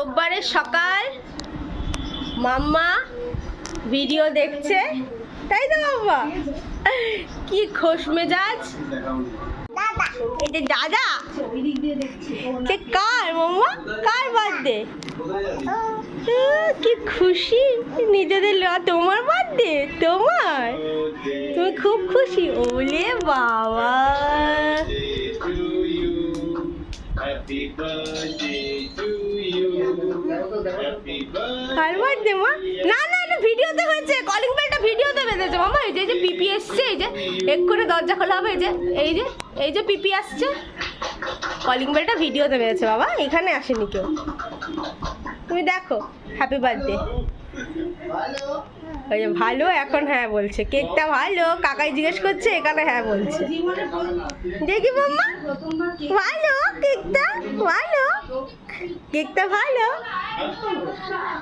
রোববারের সকাল, মাম্মা ভিডিও দেখছে, তাই তো বাবা? কি খোশ মেজাজ। এটা দাদা, কার মাম্মা, কার বার্থডে? কি খুশি নিজেদের, তোমার বার্থডে, তোমার, তুমি খুব খুশি। ওলে বাবা, কার বার্থডে মা? না না, এটা ভিডিওতে হয়েছে, কলিং বেলটা ভিডিওতে বেঁধেছে মামা। এই যে পিপি এসছে, এই যে এক্ষুনি দরজা খোলা হবে। এই যে পিপি আসছে, কলিং বেলটা ভিডিওতে বেঁধেছে বাবা, এখানে আসেনি কেউ। তুমি দেখো, হ্যাপি বার্থডে। ওই যে ভালো, এখন হ্যাঁ বলছে। কেকটা ভালো, কাকাই জিজ্ঞেস করছে, এখানে হ্যাঁ বলছে। দেখি মাম্মা, ভালো কেকটা, ভালো কেকটা, ভালো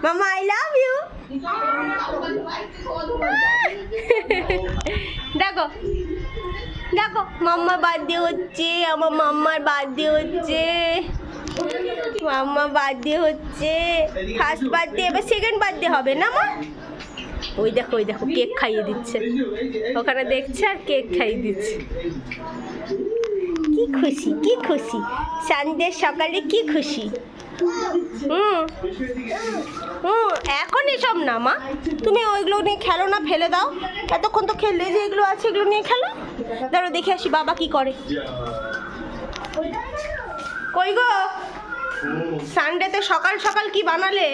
মাম্মা, আই লাভ ইউ। দেখো দেখো, মাম্মার বার্থডে হচ্ছে, আমার মাম্মার বার্থডে হচ্ছে, মাম্মা বার্থডে হচ্ছে। ফার্স্ট বার্থডে, এবার সেকেন্ড বার্থডে হবে না মা? ওই দেখো কেক খাইয়ে দিচ্ছে, ওখানে দেখছে আর কেক খাইয়ে দিচ্ছে। কি খুশি, কি খুশি, সানডে সকালে কি খুশি। এখন এসব না মা, তুমি ওইগুলো নিয়ে খেলো না, ফেলে দাও। এতক্ষণ তো খেললে, যে এগুলো আছে এগুলো নিয়ে খেলো। ধরো দেখে আসি বাবা কি করে। কই গো, সানডেতে সকাল সকাল কি বানালে?